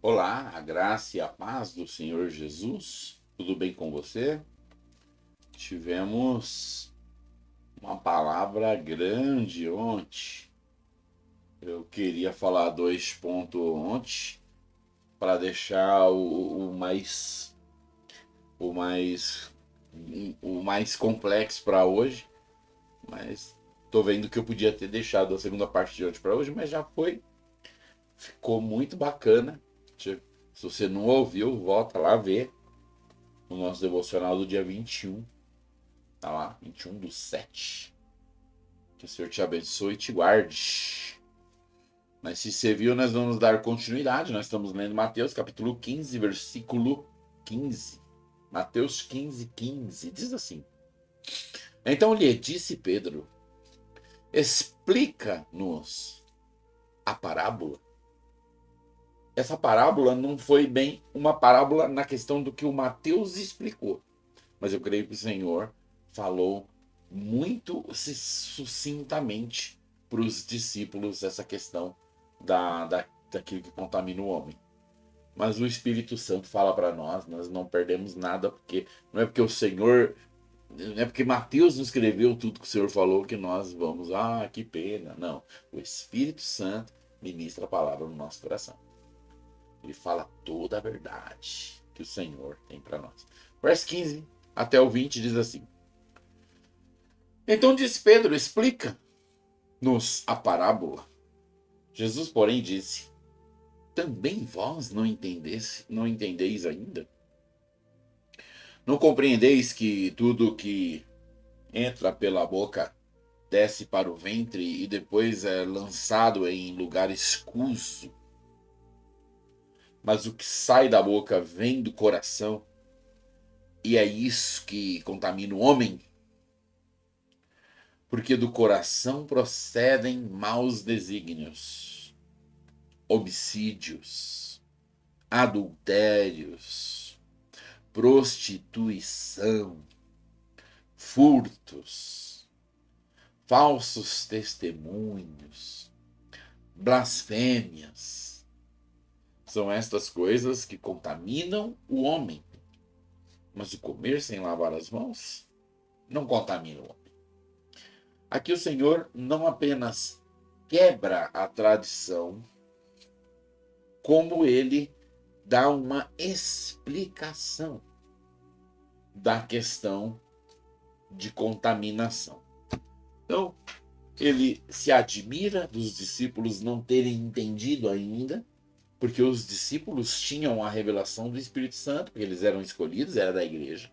Olá, a graça e a paz do Senhor Jesus. Tudo bem com você? Tivemos uma palavra grande ontem. Eu queria falar dois pontos ontem para deixar o mais o mais complexo para hoje, mas tô vendo que eu podia ter deixado a segunda parte de ontem para hoje, mas já foi. Ficou muito bacana. Se você não ouviu, volta lá ver o nosso devocional do dia 21. Tá lá, 21/7. Que o Senhor te abençoe e te guarde. Mas se você viu, nós vamos dar continuidade. Nós estamos lendo Mateus capítulo 15, versículo 15. Mateus 15, 15. Diz assim: Então lhe disse Pedro: Explica-nos a parábola. Essa parábola não foi bem uma parábola na questão do que o Mateus explicou. Mas eu creio que o Senhor falou muito sucintamente para os discípulos essa questão daquilo que contamina o homem. Mas o Espírito Santo fala para nós não perdemos nada, porque não é porque o Senhor, não é porque Mateus não escreveu tudo que o Senhor falou que nós vamos, que pena. Não, o Espírito Santo ministra a palavra no nosso coração. Ele fala toda a verdade que o Senhor tem para nós. Verso 15 até o 20 diz assim: Então disse Pedro: Explica-nos a parábola. Jesus, porém, disse: Também vós não entendeis ainda? Não compreendeis que tudo que entra pela boca desce para o ventre e depois é lançado em lugar escuso? Mas o que sai da boca vem do coração, e é isso que contamina o homem, porque do coração procedem maus desígnios, homicídios, adultérios, prostituição, furtos, falsos testemunhos, blasfêmias. São estas coisas que contaminam o homem. Mas o comer sem lavar as mãos não contamina o homem. Aqui o Senhor não apenas quebra a tradição, como ele dá uma explicação da questão de contaminação. Então, ele se admira dos discípulos não terem entendido ainda, porque os discípulos tinham a revelação do Espírito Santo, porque eles eram escolhidos, era da igreja.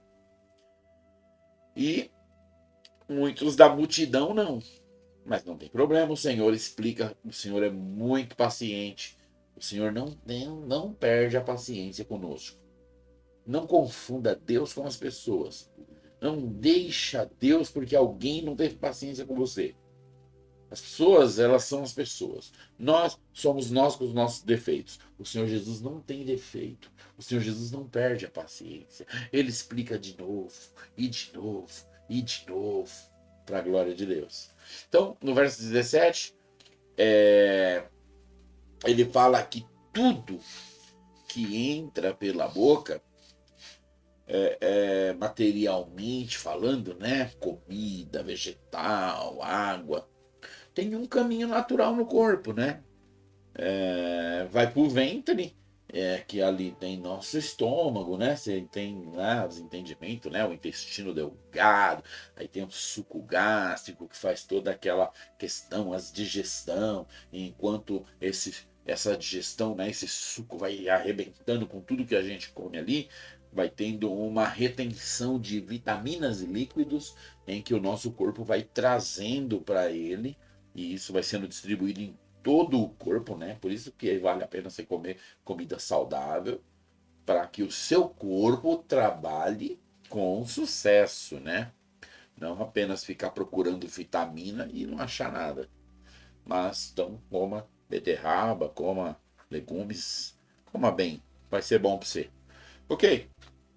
E muitos da multidão não. Mas não tem problema, o Senhor explica, o Senhor é muito paciente, o Senhor não perde a paciência conosco. Não confunda Deus com as pessoas. Não deixa Deus porque alguém não teve paciência com você. As pessoas, elas são as pessoas. Nós somos nós com os nossos defeitos. O Senhor Jesus não tem defeito. O Senhor Jesus não perde a paciência. Ele explica de novo, e de novo, e de novo, para a glória de Deus. Então, no verso 17, ele fala que tudo que entra pela boca, materialmente falando, né? Comida, vegetal, água, tem um caminho natural no corpo, né? Vai pro ventre, que ali tem nosso estômago, né? Você tem lá os entendimentos, né? O intestino delgado, aí tem o suco gástrico que faz toda aquela questão, as digestão, enquanto essa digestão, né? Esse suco vai arrebentando com tudo que a gente come ali, vai tendo uma retenção de vitaminas e líquidos em que o nosso corpo vai trazendo para ele, e isso vai sendo distribuído em todo o corpo, né? Por isso que vale a pena você comer comida saudável, para que o seu corpo trabalhe com sucesso, né? Não apenas ficar procurando vitamina e não achar nada. Mas então coma beterraba, coma legumes, coma bem, vai ser bom para você. Ok?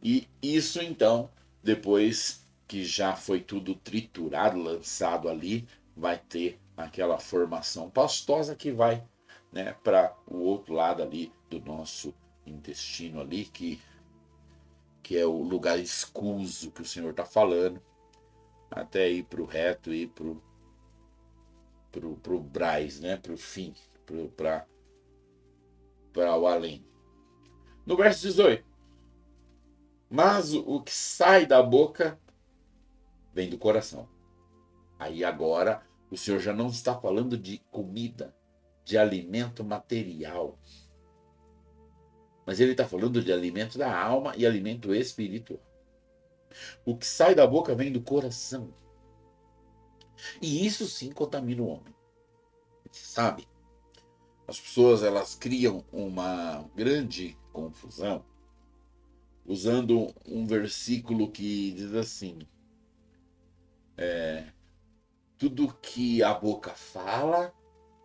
E isso então, depois que já foi tudo triturado, lançado ali, vai ter aquela formação pastosa que vai né, para o outro lado ali do nosso intestino ali, que é o lugar escuso que o Senhor está falando, até ir para o reto e pro Braz, né, para o fim, para o além. No verso 18, mas o que sai da boca vem do coração. Aí agora o Senhor já não está falando de comida, de alimento material, mas ele está falando de alimento da alma e alimento espiritual. O que sai da boca vem do coração. E isso sim contamina o homem. Você sabe? As pessoas elas criam uma grande confusão usando um versículo que diz assim: tudo que a boca fala,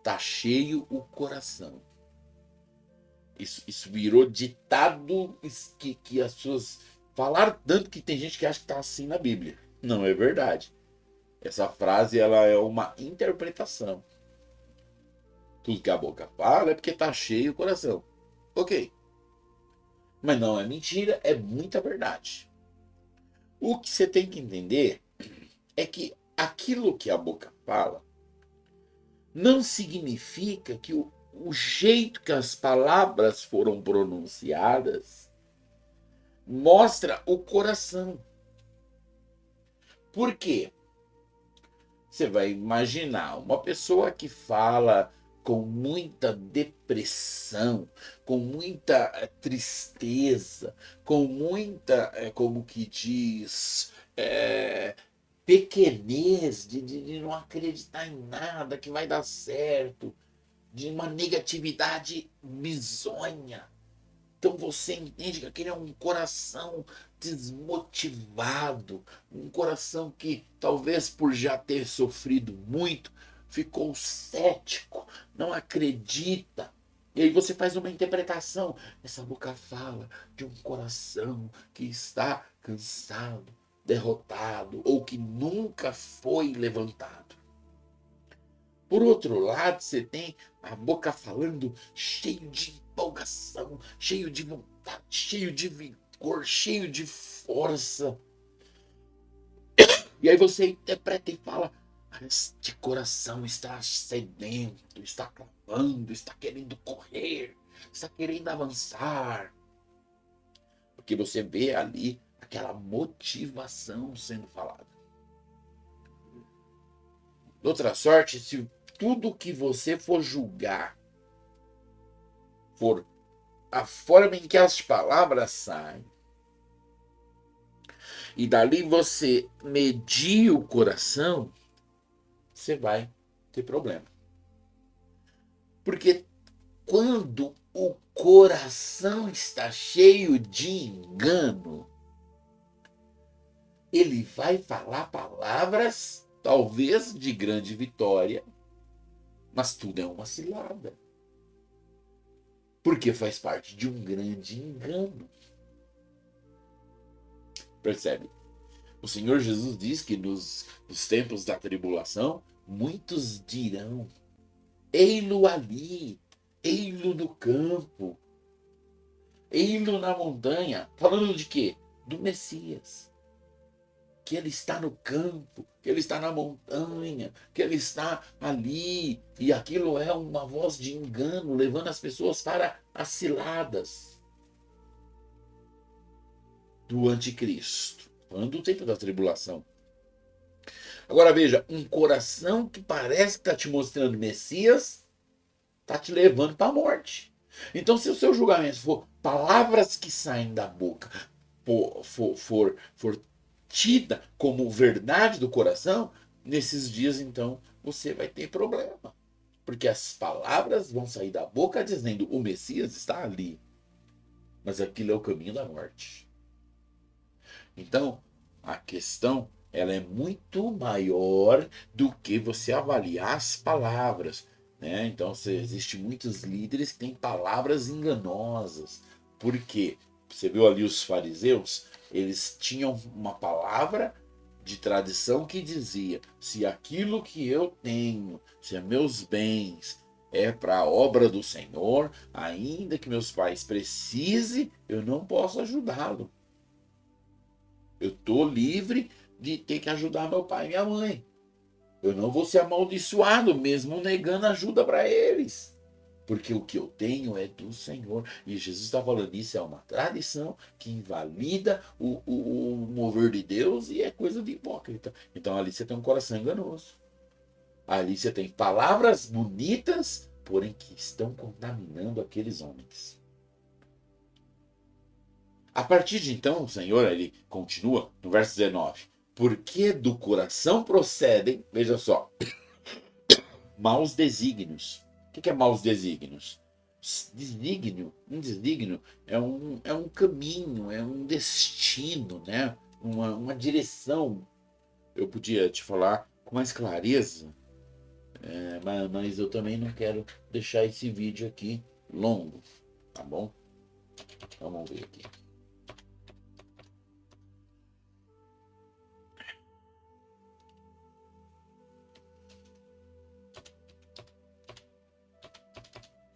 tá cheio o coração. Isso virou ditado que as pessoas falaram tanto que tem gente que acha que tá assim na Bíblia. Não é verdade. Essa frase ela é uma interpretação. Tudo que a boca fala é porque tá cheio o coração. Ok. Mas não é mentira, é muita verdade. O que você tem que entender é que aquilo que a boca fala não significa que o jeito que as palavras foram pronunciadas mostra o coração. Por quê? Você vai imaginar uma pessoa que fala com muita depressão, com muita tristeza, com muita, como que diz, pequenez, de não acreditar em nada que vai dar certo, de uma negatividade bizonha. Então você entende que aquele é um coração desmotivado, um coração que talvez por já ter sofrido muito, ficou cético, não acredita. E aí você faz uma interpretação. Essa boca fala de um coração que está cansado, derrotado ou que nunca foi levantado. Por outro lado, você tem a boca falando cheio de empolgação, cheio de vontade, cheio de vigor, cheio de força. E aí você interpreta e fala: este coração está sedento, está clamando, está querendo correr, está querendo avançar. Porque você vê ali aquela motivação sendo falada. Outra sorte, se tudo que você for julgar for a forma em que as palavras saem, e dali você medir o coração, você vai ter problema. Porque quando o coração está cheio de engano, ele vai falar palavras, talvez de grande vitória, mas tudo é uma cilada. Porque faz parte de um grande engano. Percebe? O Senhor Jesus diz que nos tempos da tribulação, muitos dirão: ei-lo ali, ei-lo no campo, ei-lo na montanha. Falando de quê? Do Messias. Que ele está no campo, que ele está na montanha, que ele está ali. E aquilo é uma voz de engano, levando as pessoas para as ciladas do anticristo. Falando do tempo da tribulação. Agora veja, um coração que parece que está te mostrando Messias, está te levando para a morte. Então, se o seu julgamento for palavras que saem da boca, for tida como verdade do coração, nesses dias, então, você vai ter problema. Porque as palavras vão sair da boca dizendo: o Messias está ali. Mas aquilo é o caminho da morte. Então, a questão ela é muito maior do que você avaliar as palavras. Né? Então, existem muitos líderes que têm palavras enganosas. Por quê? Você viu ali os fariseus? Eles tinham uma palavra de tradição que dizia: se aquilo que eu tenho, se meus bens, é para a obra do Senhor, ainda que meus pais precisem, eu não posso ajudá-lo. Eu estou livre de ter que ajudar meu pai e minha mãe. Eu não vou ser amaldiçoado mesmo negando ajuda para eles. Porque o que eu tenho é do Senhor. E Jesus está falando, isso é uma tradição que invalida o mover de Deus e é coisa de hipócrita. Então ali você tem um coração enganoso. Ali você tem palavras bonitas, porém que estão contaminando aqueles homens. A partir de então, o Senhor, ele continua no verso 19. Porque do coração procedem, veja só, maus desígnios. O que é maus desígnios? Um desígnio é um caminho, é um destino, né? Uma direção. Eu podia te falar com mais clareza, mas eu também não quero deixar esse vídeo aqui longo, tá bom? Vamos ver aqui.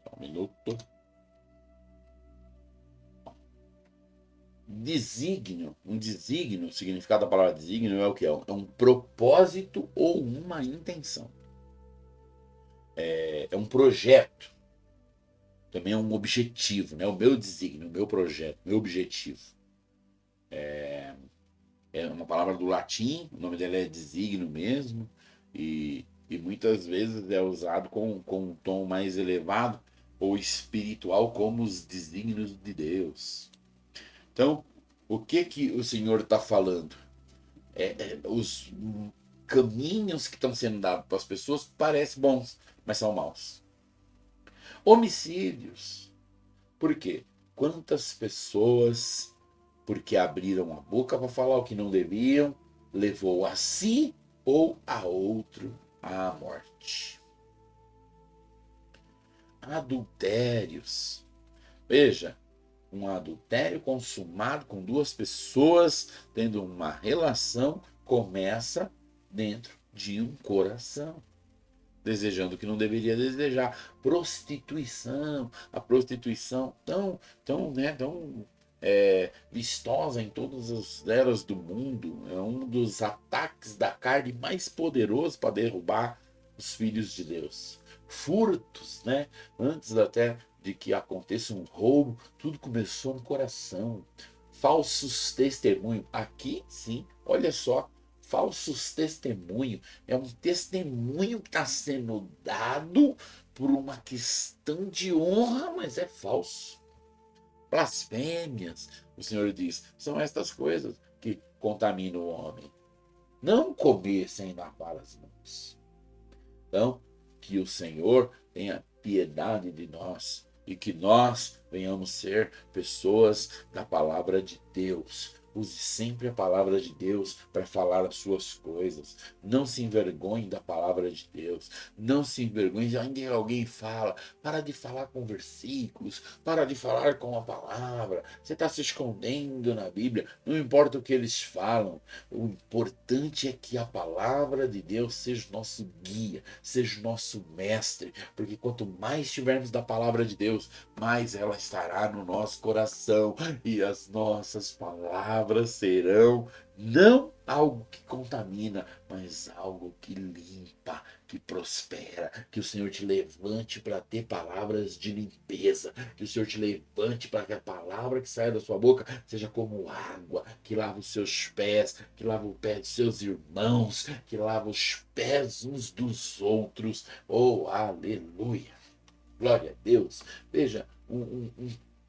Só um minuto. Desígnio, o significado da palavra desígnio é o que é? É um propósito ou uma intenção. É um projeto. Também é um objetivo, né? O meu desígnio, o meu projeto, o meu objetivo. É uma palavra do latim, o nome dela é desígnio mesmo, e muitas vezes é usado com um tom mais elevado ou espiritual, como os desígnios de Deus. Então, o que o Senhor está falando? Os caminhos que estão sendo dados para as pessoas parecem bons, mas são maus. Homicídios. Por quê? Quantas pessoas, porque abriram a boca para falar o que não deviam, levou a si ou a outro à morte. Adultérios. Veja, um adultério consumado com duas pessoas tendo uma relação começa dentro de um coração, desejando o que não deveria desejar. Prostituição, a prostituição tão vistosa em todas as eras do mundo, é um dos ataques da carne mais poderosos para derrubar os filhos de Deus. Furtos, né? Antes até de que aconteça um roubo, tudo começou no coração. Falsos testemunhos, aqui sim, olha só, falsos testemunhos, é um testemunho que está sendo dado por uma questão de honra, mas é falso. Blasfêmias, o Senhor diz, são estas coisas que contaminam o homem. Não comer sem lavar as mãos. Então, que o Senhor tenha piedade de nós e que nós venhamos ser pessoas da palavra de Deus. Use sempre a palavra de Deus para falar as suas coisas. Não se envergonhe da palavra de Deus. Não se envergonhe. Ainda alguém fala, para de falar com versículos, para de falar com a palavra. Você está se escondendo na Bíblia. Não importa o que eles falam. O importante é que a palavra de Deus seja o nosso guia, seja o nosso mestre. Porque quanto mais tivermos da palavra de Deus, mais ela estará no nosso coração. E as nossas palavras serão não algo que contamina, mas algo que limpa, que prospera. Que o Senhor te levante para ter palavras de limpeza. Que o Senhor te levante para que a palavra que saia da sua boca seja como água, que lava os seus pés, que lava o pé dos seus irmãos, que lava os pés uns dos outros. Oh, aleluia! Glória a Deus. Veja, um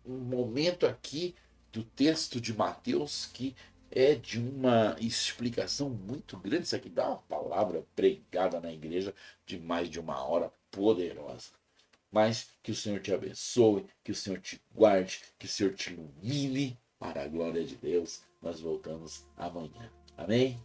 momento aqui do texto de Mateus que é de uma explicação muito grande. Isso aqui dá uma palavra pregada na igreja de mais de uma hora, poderosa. Mas que o Senhor te abençoe, que o Senhor te guarde, que o Senhor te ilumine para a glória de Deus. Nós voltamos amanhã. Amém?